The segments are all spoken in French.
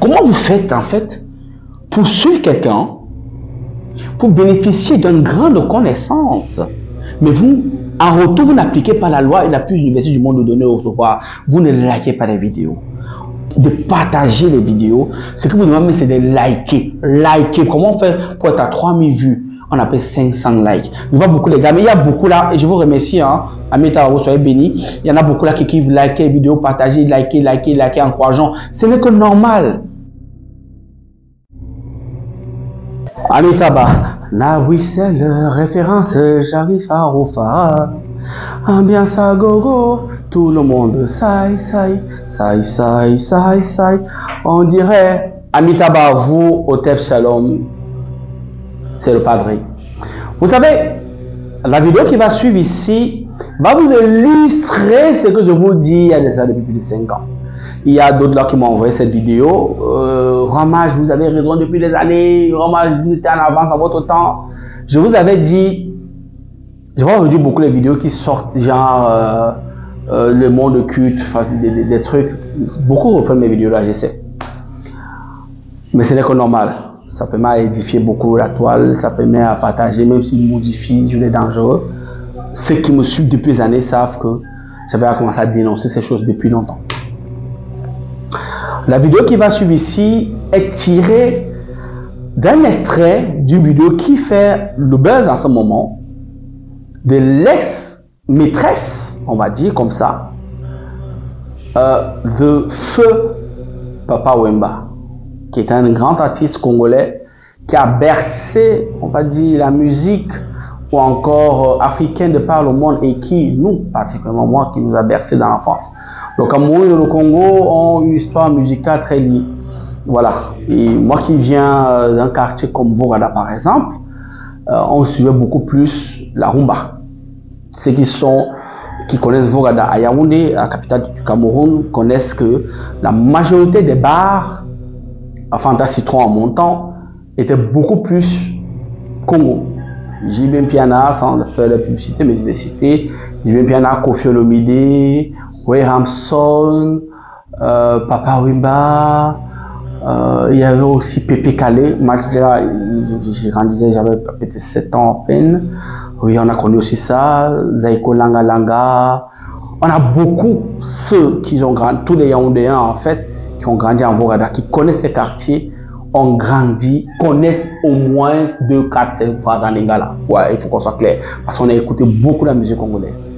Comment vous faites en fait pour suivre quelqu'un, pour bénéficier d'une grande connaissance, mais vous, en retour, vous n'appliquez pas la loi et la plus universelle du monde de donner au recevoir. Vous ne likez pas les vidéos, de partager les vidéos. Ce que vous demandez, c'est de liker. Liker. Comment on fait pour être à 3000 vues? On appelle 500 likes. Je vois beaucoup les gars, mais il y a beaucoup là, et je vous remercie, hein. Amita, vous soyez bénis. Il y en a beaucoup là qui kiffent liker les vidéos, partager, liker, encourageant. Ce n'est que normal. Amita, la oui, c'est la référence, j'arrive à Rofa. Ambiance à gogo, tout le monde saï. On dirait, Amitabha, vous, au Tep Shalom, c'est le padre. Vous savez, la vidéo qui va suivre ici va vous illustrer ce que je vous dis il y a déjà depuis plus de 5 ans. Il y a d'autres là qui m'ont envoyé cette vidéo. Ramage, vous avez raison depuis des années. Ramage, vous étiez en avance à votre temps. Je vous avais dit, je vois aujourd'hui beaucoup les vidéos qui sortent, genre le monde culte, des trucs. Beaucoup refont mes vidéos là, je sais. Mais ce n'est que normal. Ça permet à édifier beaucoup la toile, ça permet à partager, même s'il modifie, je l'ai dangereux. Ceux qui me suivent depuis des années savent que j'avais commencé à dénoncer ces choses depuis longtemps. La vidéo qui va suivre ici est tirée d'un extrait d'une vidéo qui fait le buzz en ce moment de l'ex-maîtresse, on va dire comme ça, de Feu Papa Wemba, qui est un grand artiste congolais qui a bercé, on va dire, la musique ou encore africaine de par le monde et qui, nous, particulièrement moi, qui nous a bercé dans l'enfance. Le Cameroun et le Congo ont une histoire musicale très liée. Voilà. Et moi qui viens d'un quartier comme Vorada par exemple, on suivait beaucoup plus la rumba. Ceux qui connaissent Vorada à Yaoundé, la capitale du Cameroun, connaissent que la majorité des bars à Fanta Citron en montant étaient beaucoup plus Congo. J.B. Piana, sans faire la publicité, mais je vais citer J.B. Piana, Koffi Olomide, Ray Ramson, Papa Wemba, il y avait aussi Pépé Calais. Moi, j'ai grandi, j'avais peut-être 7 ans à peine. Oui, on a connu aussi ça. Zaiko Langa Langa. On a beaucoup ceux qui ont grandi, tous les Yaoundéens en fait, qui ont grandi en Vorada, qui connaissent ces quartiers, ont grandi, connaissent au moins 2, 4, 5 phrases en lingala. Ouais, il faut qu'on soit clair. Parce qu'on a écouté beaucoup la musique congolaise.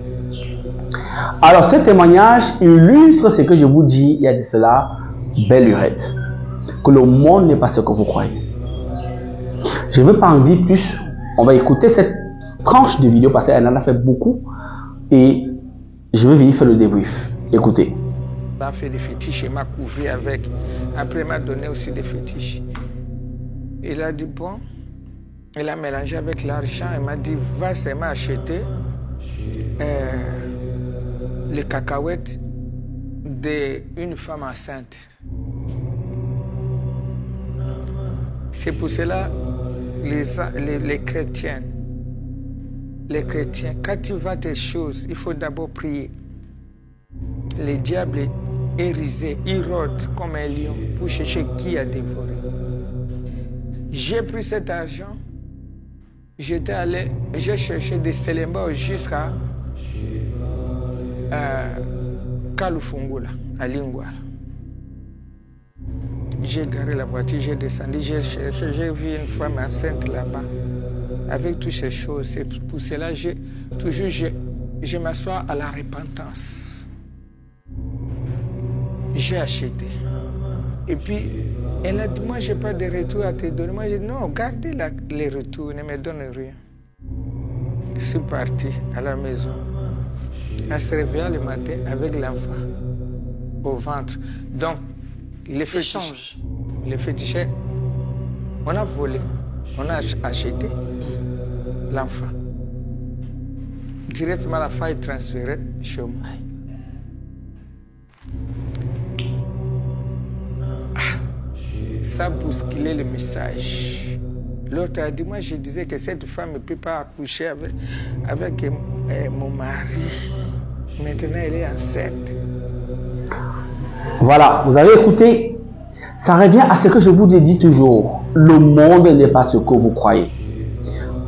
Alors, ce témoignage illustre ce que je vous dis il y a de cela, belle lurette. Que le monde n'est pas ce que vous croyez. Je ne veux pas en dire plus. On va écouter cette tranche de vidéo parce qu'elle en a fait beaucoup. Et je vais venir faire le débrief. Écoutez. Il a fait des fétiches et m'a couvert avec. Après, il m'a donné aussi des fétiches. Il a dit bon. Il a mélangé avec l'argent. Il m'a dit va seulement acheter les cacahuètes d'une femme enceinte. C'est pour cela les chrétiens, quand tu vends tes choses, il faut d'abord prier. Le diable est risé, il rôde comme un lion pour chercher qui a dévoré. J'ai pris cet argent, j'étais allé, j'ai cherché des Selemba jusqu'à Kalufungula, à Lingwala. J'ai garé la voiture, j'ai descendu, j'ai cherché, j'ai vu une femme enceinte là-bas. Avec toutes ces choses, c'est pour cela que je m'assois à la repentance. J'ai acheté. Et puis, elle a dit, moi, je n'ai pas de retour à te donner. Moi, j'ai dit, non, gardez les retours, ne me donne rien. Je suis parti à la maison. Elle se réveilla le matin avec l'enfant au ventre. Donc, les féticheurs, on a volé, on a acheté l'enfant. Directement, l'enfant est transféré chez moi. Ça a bousculé le message. L'autre a dit, moi je disais que cette femme ne peut pas accoucher avec mon mari. Maintenant, elle est enceinte. Voilà, vous avez écouté Ça revient à ce que je vous ai dit toujours. Le monde n'est pas ce que vous croyez.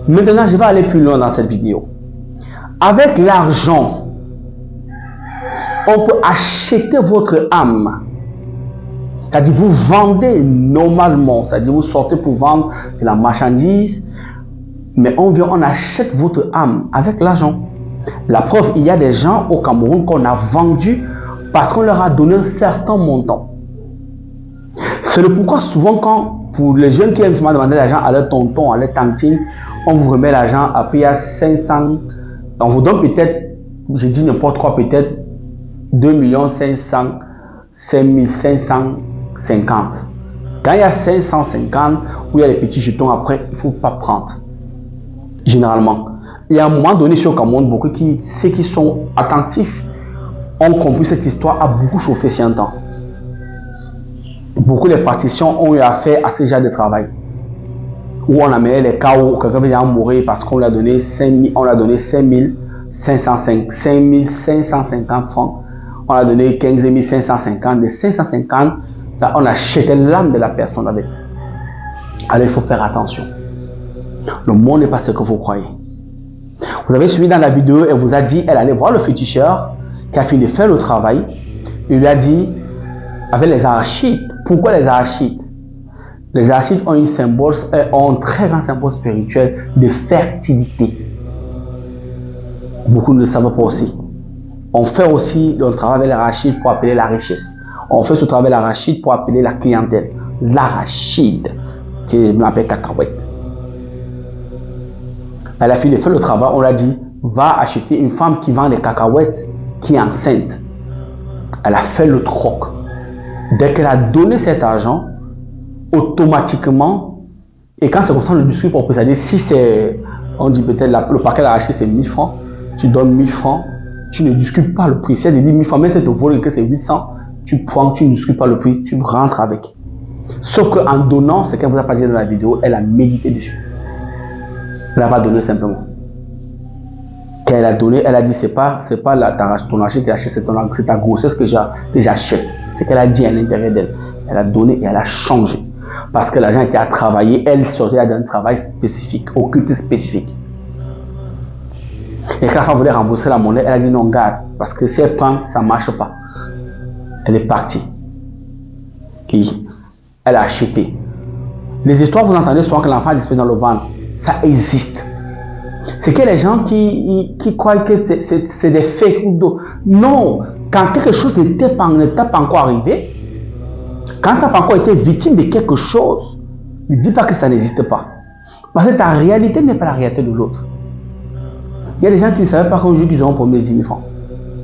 Maintenant, je vais aller plus loin dans cette vidéo. Avec l'argent, on peut acheter votre âme. C'est-à-dire, vous vendez normalement. C'est-à-dire, vous sortez pour vendre de la marchandise. Mais on vient, on achète votre âme avec l'argent. La preuve, il y a des gens au Cameroun qu'on a vendus parce qu'on leur a donné un certain montant. C'est le pourquoi souvent quand, pour les jeunes qui aiment souvent demander l'argent à leur tonton, à leur tantine, on vous remet l'argent, après il y a 500, on vous donne peut-être, je dis n'importe quoi, peut-être 2 500 000, 550. Quand il y a 550, où il y a les petits jetons après, il ne faut pas prendre. Généralement. Et à un moment donné, sur le Cameroun, ceux qui sont attentifs ont compris cette histoire, a beaucoup chauffé si un temps. Beaucoup de praticiens ont eu affaire à ce genre de travail. Où on a mené les cas où quelqu'un vient mourir parce qu'on lui a donné 550 francs. On a donné 15 550. De 550, là, on achetait l'âme de la personne avec. Alors il faut faire attention. Le monde n'est pas ce que vous croyez. Vous avez suivi dans la vidéo, elle vous a dit, elle allait voir le féticheur qui a fini de faire le travail. Il lui a dit, avec les arachides. Pourquoi les arachides? Les arachides ont un très grand symbole spirituel de fertilité. Beaucoup ne le savent pas aussi. On fait aussi le travail avec l'arachide pour appeler la richesse. On fait ce travail avec l'arachide pour appeler la clientèle. L'arachide, qui est appelé cacahuète. Elle a fini de faire le travail, on lui a dit, va acheter une femme qui vend des cacahuètes, qui est enceinte. Elle a fait le troc. Dès qu'elle a donné cet argent, automatiquement, et quand c'est comme ça, on le discute pour préciser, si c'est, on dit peut-être le paquet d'arachide c'est 1000 francs, tu donnes 1000 francs, tu ne discutes pas le prix. Si elle te dit 1000 francs, même si elle te vole que c'est 800, tu prends, tu ne discutes pas le prix, tu rentres avec. Sauf qu'en donnant, ce qu'elle ne vous a pas dit dans la vidéo, elle a médité dessus. Elle n'a pas donné simplement. Quand elle a donné, elle a dit c'est pas ton argent qui achète, c'est ta grossesse que j'achète. C'est qu'elle a dit à l'intérieur d'elle. Elle a donné et elle a changé. Parce que l'argent était à travailler, elle sortait d'un travail spécifique, occulte spécifique. Et quand elle voulait rembourser la monnaie, elle a dit non, garde. Parce que si elle prend, ça ne marche pas. Elle est partie. Et elle a acheté. Les histoires, vous entendez souvent que l'enfant a disparu dans le ventre. Ça existe. C'est que les gens qui croient que c'est des fake. Non, quand quelque chose ne t'est pas encore arrivé, quand tu n'as pas encore été victime de quelque chose, ne dis pas que ça n'existe pas. Parce que ta réalité n'est pas la réalité de l'autre. Il y a des gens qui ne savaient pas qu'un jour qu'ils auront un problème de 10 000 francs.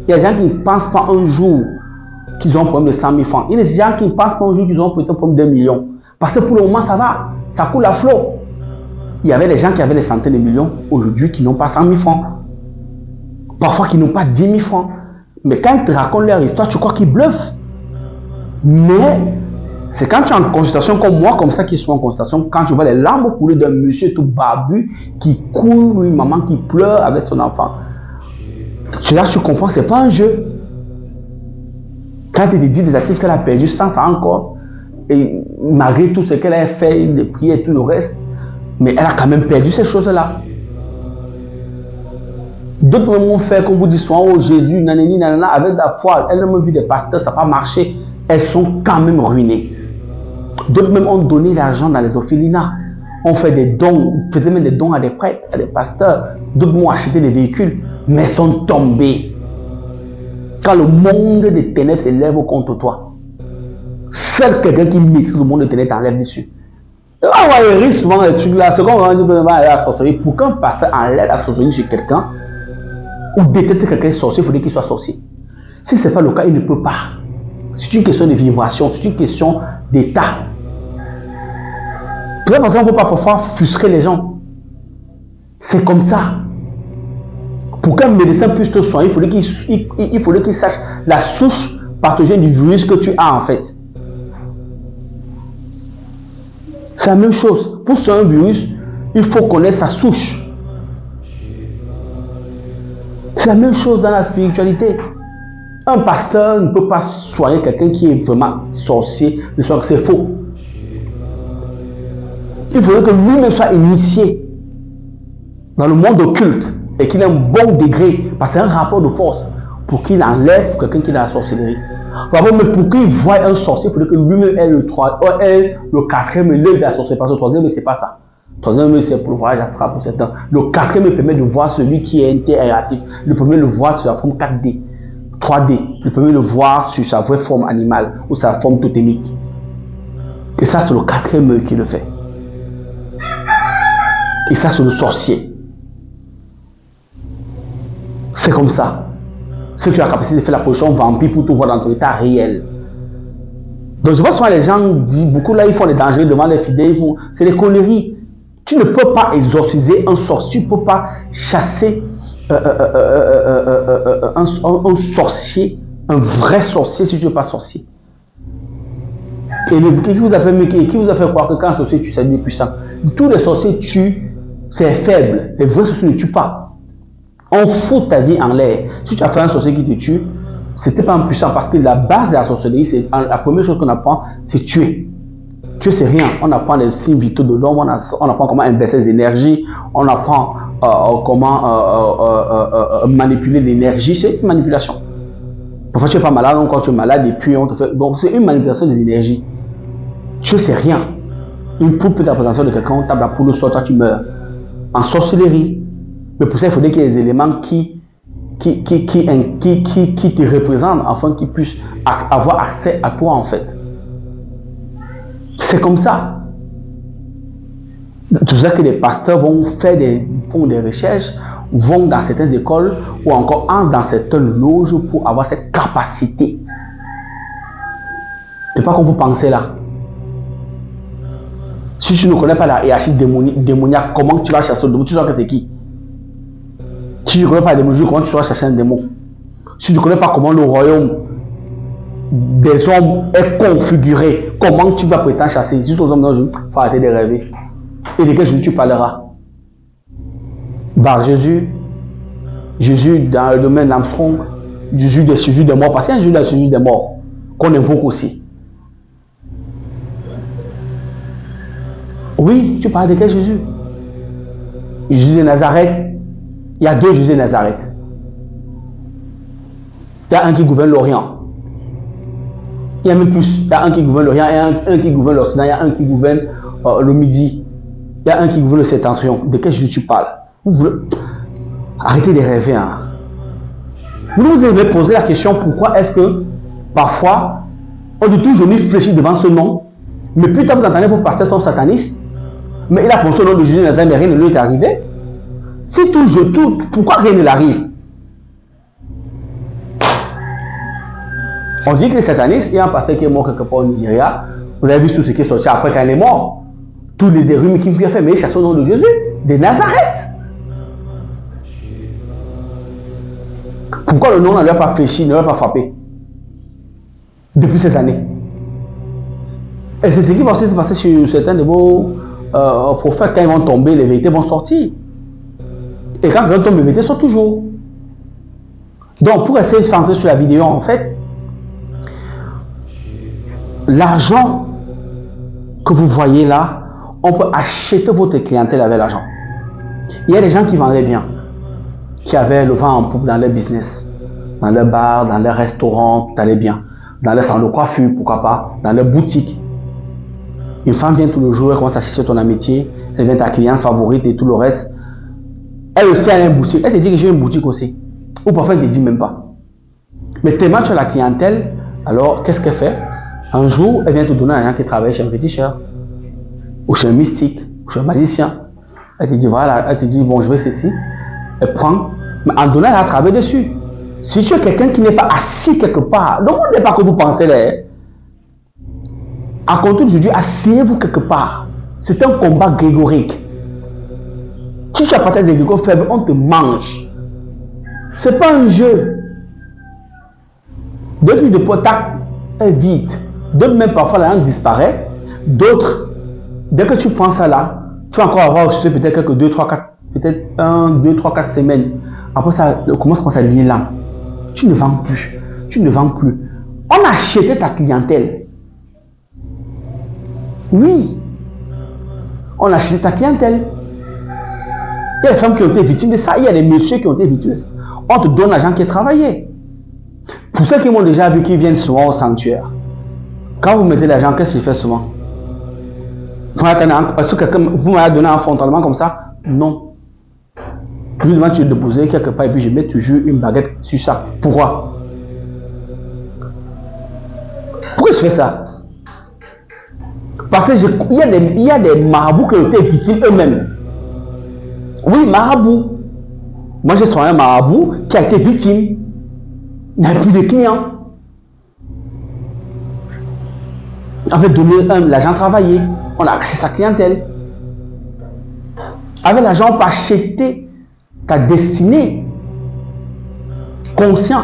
Il y a des gens qui ne pensent pas un jour qu'ils auront un problème de 100 000 francs. Il y a des gens qui ne pensent pas un jour qu'ils auront un problème de 1 million. Parce que pour le moment, ça va. Ça coule à flot. Il y avait des gens qui avaient des centaines de millions aujourd'hui qui n'ont pas 100 000 francs. Parfois qui n'ont pas 10 000 francs. Mais quand ils te racontent leur histoire, tu crois qu'ils bluffent. Mais c'est quand tu es en consultation comme moi, comme ça, qui sont en consultation, quand tu vois les larmes couler d'un monsieur tout barbu qui court, une maman qui pleure avec son enfant. Là, tu comprends, ce n'est pas un jeu. Quand il te dit des actifs qu'elle a perdu sans ça encore, et malgré tout ce qu'elle a fait, les prières et tout le reste, mais elle a quand même perdu ces choses-là. D'autres même ont fait, comme vous dites souvent, oh Jésus, nanani, nanana, avec la foi, elles ont vu des pasteurs, ça n'a pas marché. Elles sont quand même ruinées. D'autres même ont donné l'argent dans les orphelinats. On fait des dons, faisaient même des dons à des prêtres, à des pasteurs. D'autres m'ont acheté des véhicules, mais sont tombés. Quand le monde des ténèbres s'élève contre toi, seul quelqu'un qui maîtrise le monde des ténèbres t'enlève dessus. On va rire souvent les trucs là. C'est comme on dit la sorcellerie. Pour qu'un pasteur enlève la sorcellerie chez quelqu'un ou détecte quelqu'un est sorcier, il faudrait qu'il soit sorcier. Si ce n'est pas le cas, il ne peut pas. C'est une question de vibration, c'est une question d'état. Pour ça, on ne peut pas parfois frustrer les gens. C'est comme ça. Pour qu'un médecin puisse te soigner, il faudrait qu'il sache la souche pathogène du virus que tu as en fait. C'est la même chose. Pour soigner un virus, il faut connaître sa souche. C'est la même chose dans la spiritualité. Un pasteur ne peut pas soigner quelqu'un qui est vraiment sorcier, c'est faux. Il faudrait que lui-même soit initié dans le monde occulte et qu'il ait un bon degré, parce que c'est un rapport de force pour qu'il enlève quelqu'un qui est dans la sorcellerie. Mais pour qu'il voie un sorcier, il faudrait que lui-même ait le quatrième œil de la sorcellerie, parce que le troisième œil, c'est pas ça. Le troisième œil, c'est pour le voyage astral pour certains. Le quatrième œil permet de voir celui qui est interactif. Le premier le voir sur la forme 4D, 3D. Le premier le voir sur sa vraie forme animale ou sa forme totémique. Et ça, c'est le quatrième œil qui le fait. Et ça, c'est le sorcier. C'est comme ça. Si tu as la capacité de faire la position vampire pour te voir dans ton état réel. Donc, je vois souvent les gens disent, beaucoup là, ils font les dangers devant les fidèles, c'est des conneries. Tu ne peux pas exorciser un sorcier, tu ne peux pas chasser un sorcier, un vrai sorcier si tu n'es pas sorcier. Et qui vous a fait croire que quand un sorcier tue, c'est puissant? Tous les sorciers tuent. C'est faible. Les vrais sorciers ne tuent pas. On fout ta vie en l'air. Si tu as fait un sorcier qui te tue, c'était pas impuissant parce que la base de la sorcellerie, c'est la première chose qu'on apprend, c'est tuer. Tuer, c'est rien. On apprend les signes vitaux de l'homme, on apprend comment inverser les énergies, on apprend comment manipuler l'énergie. C'est une manipulation. Parfois, tu n'es pas malade, quand tu es malade, et puis on te fait. Donc, c'est une manipulation des énergies. Tuer, c'est rien. Une poule peut être la présentation de quelqu'un, on tape la poule au sol, toi tu meurs. En sorcellerie. Mais pour ça, il faudrait qu'il y ait des éléments qui te représentent afin qu'ils puissent avoir accès à toi en fait. C'est comme ça. C'est pour ça que les pasteurs font des recherches, vont dans certaines écoles ou encore entrent dans certaines loges pour avoir cette capacité. C'est pas comme vous pensez là. Si tu ne connais pas la hiérarchie démoniaque, comment tu vas chasser le démon? Tu sais que c'est qui? Si tu ne connais pas les démons, comment tu vas chercher un démon? Si tu ne connais pas comment le royaume des hommes est configuré, comment tu vas prétendre chasser? Juste aux hommes, non, il faut arrêter de rêver. Et de quel Jésus tu parleras? Bar Jésus dans le domaine d'Armstrong, Jésus des morts, parce qu'il y a un Jésus dans le Jésus des morts qu'on invoque aussi. Oui, tu parles de quel Jésus? Jésus de Nazareth. Il y a deux Jésus de Nazareth. Il y a un qui gouverne l'Orient. Il y a même plus. Il y a un qui gouverne l'Orient, il y a un qui gouverne l'Occident, il y a un qui gouverne le Midi. Il y a un qui gouverne le Septentrion. De quel Jésus tu parles? Arrêtez de rêver. Hein. Vous vous avez posé la question, pourquoi est-ce que parfois, on dit toujours fléchir devant ce nom, mais plus tard vous entendez vos pasteurs sont satanistes, mais il a pensé au nom de Jésus de Nazareth, mais rien ne lui est arrivé. Si pourquoi rien ne l'arrive? On dit que les satanistes, il y a un pasteur qui est mort quelque part au Nigeria, vous avez vu tout ce qui est sorti après quand il est mort. Tous les rhumes qu'il a fait, mais il chasse au nom de Jésus, de Nazareth. Pourquoi le nom ne lui a pas fléchi, ne lui a pas frappé depuis ces années? Et c'est ce qui va aussi se passer sur certains de vos prophètes. Quand ils vont tomber, les vérités vont sortir. Et quand ils tombent, les vérités sortent toujours. Donc, pour essayer de centrer sur la vidéo, en fait, l'argent que vous voyez là, on peut acheter votre clientèle avec l'argent. Il y a des gens qui vendaient bien, qui avaient le vent en poupe dans leur business, dans leur bar, dans leur restaurant, tout allait bien, dans leur salon de coiffure, pourquoi pas, dans leur boutique. Une femme vient tout le jour, elle commence à chercher ton amitié, elle devient ta cliente favorite et tout le reste. Elle aussi a une boutique, elle te dit que j'ai une boutique aussi. Ou parfois elle ne te dit même pas. Mais tellement tu as la clientèle, alors qu'est-ce qu'elle fait? Un jour, elle vient te donner un gens qui travaille chez un féticheur, ou chez un mystique, ou chez un magicien. Elle te dit voilà, elle te dit bon je veux ceci. Elle prend, mais en donnant elle a travaillé dessus. Si tu es quelqu'un qui n'est pas assis quelque part, le monde n'est pas que vous pensez là. À compter d'aujourd'hui, asseyez-vous quelque part. C'est un combat grégorique. Si tu as pas tes égrégores faibles, on te mange. C'est pas un jeu. Depuis de potac est vide. D'autres même parfois la langue disparaît. D'autres, dès que tu prends ça là, tu vas encore avoir peut-être quelques 2, 3, 4, peut-être 1, 2, 3, 4 semaines. Après ça commence à devenir lent. Tu ne vends plus. tu ne vends plus. On a acheté ta clientèle. Oui. On a acheté ta clientèle. Il y a des femmes qui ont été victimes de ça. Il y a des messieurs qui ont été victimes de ça. On te donne l'argent qui est travaillé. Pour ceux qui m'ont déjà vu, qui viennent souvent au sanctuaire, quand vous mettez l'argent, qu'est-ce qu'il fait souvent? Est-ce que quelqu'un vous m'avez donné un frontalement comme ça? Non. Je lui demande de déposer quelque part et puis je mets toujours une baguette sur ça. Pourquoi? Pourquoi je fais ça? Parce qu'il y a des marabouts qui ont été victimes eux-mêmes. Oui, marabout. Moi, j'ai soigné un marabout qui a été victime. Il n'a plus de clients. On avait donné l'argent travaillé. On a acheté sa clientèle. Avec l'argent, on peut acheter ta destinée. Conscient.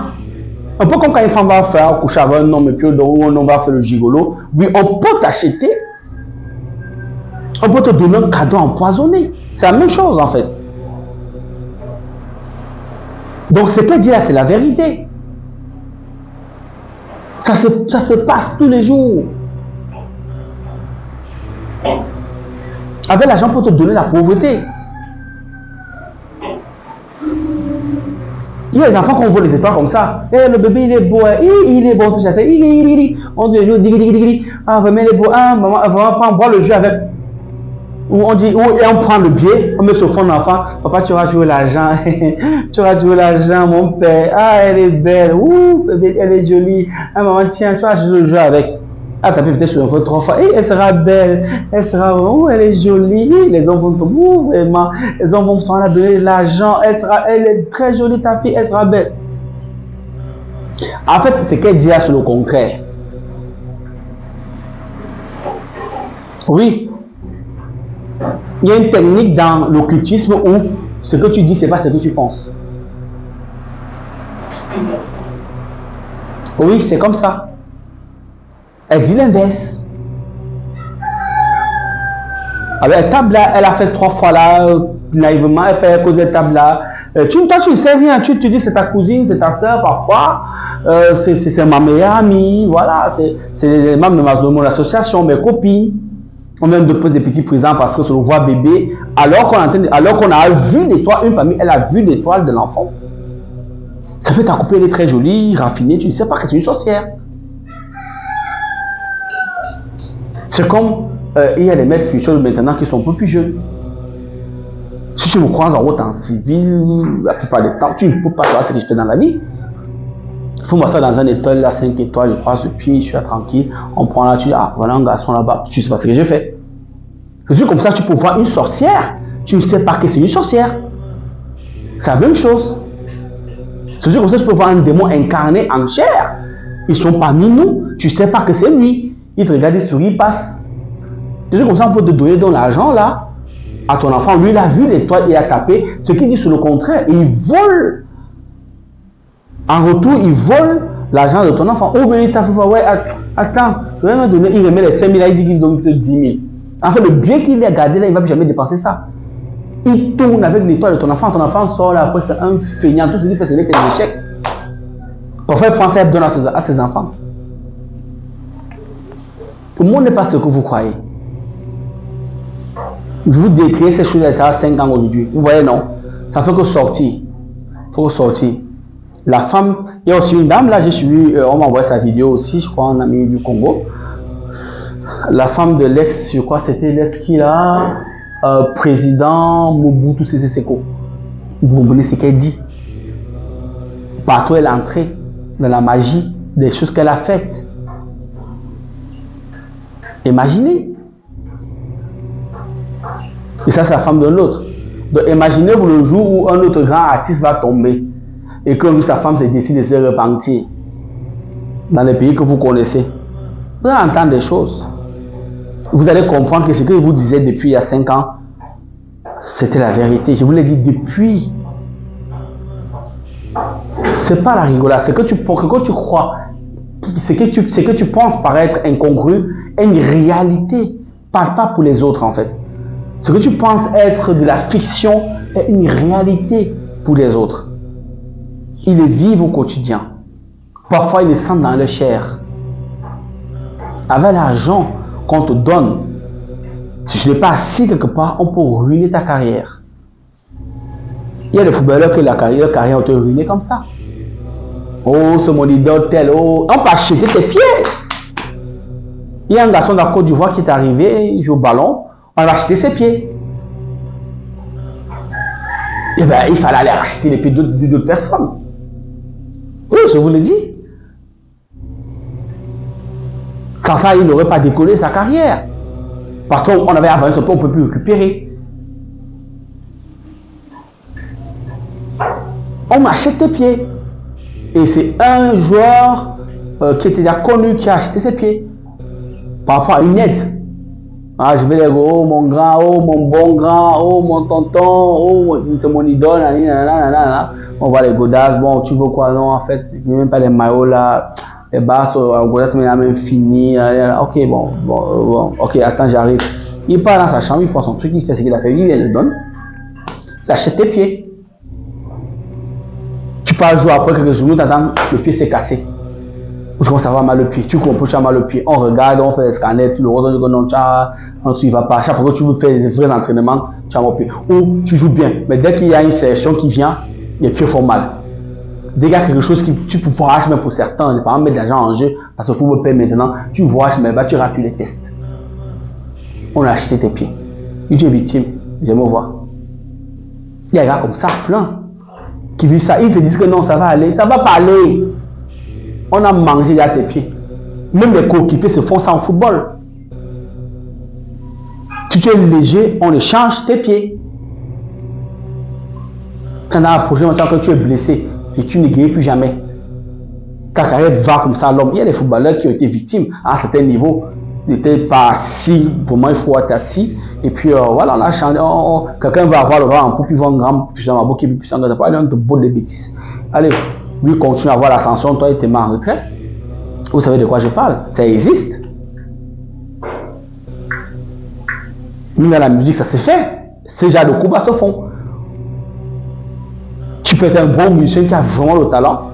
Un peu comme quand une femme va faire coucher avec un homme et puis où un homme va faire le gigolo. Oui, on peut t'acheter. On peut te donner un cadeau empoisonné. C'est la même chose en fait. Donc ce qu'elle dit là, c'est la vérité. Ça se passe tous les jours. Avec l'argent pour te donner la pauvreté. Il y a des enfants qu'on voit les étoiles comme ça. Eh, le bébé il est beau, il est bon, tout ça. On dit, ah vraiment il est beau, ah maman, vraiment pas, on boit le jus avec. Ou on dit, et on prend le biais, on met sur fond d'enfant, papa tu auras joué l'argent, tu auras joué l'argent mon père, ah elle est belle, ouh bébé elle est jolie, ah maman tiens, tu vas jouer le jeu avec. Ah t'as peut-être sur un feu 3 fois, elle sera belle, elle sera, ouh elle est jolie, les enfants vont, ouh vraiment, les enfants vont la donner l'argent, elle est très jolie ta fille, elle sera belle. En fait, ce qu'elle dit là c'est le contraire. Oui. Il y a une technique dans l'occultisme où ce que tu dis, c'est pas ce que tu penses. Oui, c'est comme ça. Elle dit l'inverse. Avec la table là, elle a fait 3 fois là, naïvement, elle fait cause de la table là. Toi, tu ne sais rien, tu te dis c'est ta cousine, c'est ta soeur, parfois, c'est ma meilleure amie, voilà, c'est les membres de mon association, mes copines. On même dépose des petits présents parce que c'est le voit bébé, alors qu'on a vu l'étoile, une famille, elle a vu l'étoile de l'enfant. Ça fait ta copine, elle est très jolie, raffinée, tu ne sais pas que c'est une sorcière. C'est comme, il y a des maîtres spirituels maintenant qui sont un peu plus jeunes. Si tu me croises en route en civil, la plupart du temps, tu ne peux pas savoir ce que je fais dans la vie. Il faut m'asseoir dans un étoile, là, 5 étoiles, je croise le pied, je suis là tranquille, on prend là, tu dis, ah, voilà un garçon là-bas, tu ne sais pas ce que j'ai fait. Je dis comme ça, tu peux voir une sorcière, tu ne sais pas que c'est une sorcière. C'est la même chose. C'est comme ça, tu peux voir un démon incarné en chair. Ils sont parmi nous, tu ne sais pas que c'est lui. Il te regarde, il sourit, il passe. C'est comme ça, on peut te donner de l'argent là, à ton enfant. Lui, il a vu l'étoile, il a tapé. Ce qui dit sur le contraire, il vole. En retour, il vole l'argent de ton enfant. Oh, mais il t'a fait, ouais, attends, je vais me donner, il remet les 5 000, il dit qu'il donne 10 000. En fait, le bien qu'il a gardé là, il ne va jamais dépenser ça. Il tourne avec l'étoile de ton enfant sort là, après c'est un feignant, tout ce qu'il fait, c'est des échecs. Parfois, il prend ça et donne à ses enfants. Le monde n'est pas ce que vous croyez. Je vous décris ces choses, ça a 5 ans aujourd'hui. Vous voyez, non? Ça fait que sortir. Il faut sortir. La femme, il y a aussi une dame, là j'ai suivi, on m'a envoyé sa vidéo aussi, je crois, un ami du Congo. La femme de l'ex, je crois c'était l'ex qui là, président Mobutu Sese Seko. Vous comprenez ce qu'elle dit? Partout elle est entrée dans la magie des choses qu'elle a faites. Imaginez. Et ça c'est la femme de l'autre. Donc imaginez-vous le jour où un autre grand artiste va tomber. Et que sa femme se décide de se repentir dans les pays que vous connaissez. Vous allez entendre des choses. Vous allez comprendre que ce que je vous disais depuis il y a 5 ans, c'était la vérité. Je vous l'ai dit depuis. C'est pas la rigolade. Ce que tu crois, ce que tu penses paraître incongru est une réalité. Pas pour les autres en fait. Ce que tu penses être de la fiction est une réalité pour les autres. Ils le vivent au quotidien. Parfois, ils descendent dans leur chair. Avec l'argent qu'on te donne, si tu n'es pas assis quelque part, on peut ruiner ta carrière. Il y a des footballeurs que leur carrière ont été ruinée comme ça. Oh, c'est mon idole tel. Oh, on peut acheter tes pieds. Il y a un garçon de la Côte d'Ivoire qui est arrivé, il joue au ballon, on va acheter ses pieds. Et bien, il fallait aller acheter les pieds d'autres personnes. Oui, je vous le dis. Sans ça, il n'aurait pas décollé sa carrière. Parce qu'on avait avancé son peu, on ne peut plus récupérer. On m'achète tes pieds. Et c'est un joueur qui était déjà connu qui a acheté ses pieds. Par rapport à une aide. Ah, je vais les dire, oh mon grand, oh mon bon grand, oh mon tonton, oh c'est mon idole, nanana. On voit les godasses, bon tu veux quoi, non en fait, il n'y a même pas les maillots là, les basses, godasses mais la même fini, ok bon, ok attends j'arrive. Il part dans sa chambre, il prend son truc, il fait ce qu'il a fait, il le donne, il achète tes pieds. Tu pars jouer après quelques jours, t'attends, le pied s'est cassé. Tu commences à avoir mal le pied, tu comprends, tu as mal le pied, on regarde, on fait les scanners, tout le reste, on dit que non, tu ne vas pas. Chaque fois que tu veux faire des vrais entraînements, tu as mal au pied. Ou tu joues bien, mais dès qu'il y a une sélection qui vient, les pieds font mal. Dès qu'il y a quelque chose que tu peux voyager, même pour certains, par exemple, mettre de l'argent en jeu, parce que le football paye maintenant, tu voyages, mais tu rates les tests. On a acheté tes pieds. Et tu es victime, j'aime voir. Il y a des gars comme ça, plein, qui vivent ça, ils te disent que non, ça va aller, ça va pas aller. On a mangé à tes pieds. Même les coéquipiers se font ça en football. Si tu es léger, on échange tes pieds. Quand dans la prochaine fois que tu es blessé et tu ne guéris plus jamais, ta carrière va comme ça à l'homme. Il y a des footballeurs qui ont été victimes à un certain niveau. Ils n'étaient pas assis, vraiment il faut être assis. Et puis voilà, on a changé. Quelqu'un va avoir le vent en poupe, il va un grand puissant, qui est plus puissant que ça. Il te botte des bêtises. Allez. Lui continue à avoir l'ascension, toi il te met en retraite. Vous savez de quoi je parle? Ça existe. Même dans la musique, ça se fait. Ces genres de coups se font. Tu peux être un bon musicien qui a vraiment le talent.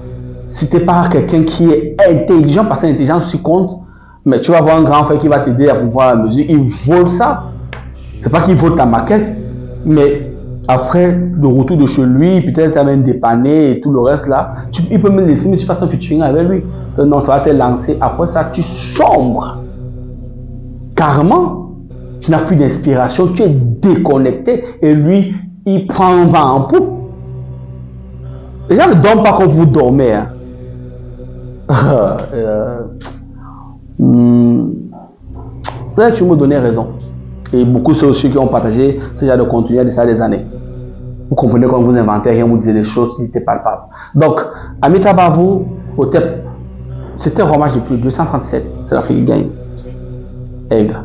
Si tu n'es pas quelqu'un qui est intelligent, parce que l'intelligence aussi compte, mais tu vas voir un grand frère qui va t'aider à pouvoir la musique, il vole ça. C'est pas qu'il vole ta maquette, mais après le retour de chez lui, peut-être tu as même dépanné et tout le reste là. Il peut me laisser, mais tu fasses un featuring avec lui. Non, ça va te lancer. Après ça, tu sombres. Carrément, tu n'as plus d'inspiration, tu es déconnecté et lui, il prend un vent en poupe. Les gens ne dorment pas quand vous dormez. Hein. Là, tu me donnais raison. Et beaucoup sont ceux qui ont partagé ce genre de contenu il y a des années. Vous comprenez quand vous inventez rien, vous disiez des choses qui n'étaient palpables. Donc, Amita Bavou, c'était un hommage depuis 237. C'est la fille qui gagne. Aigle.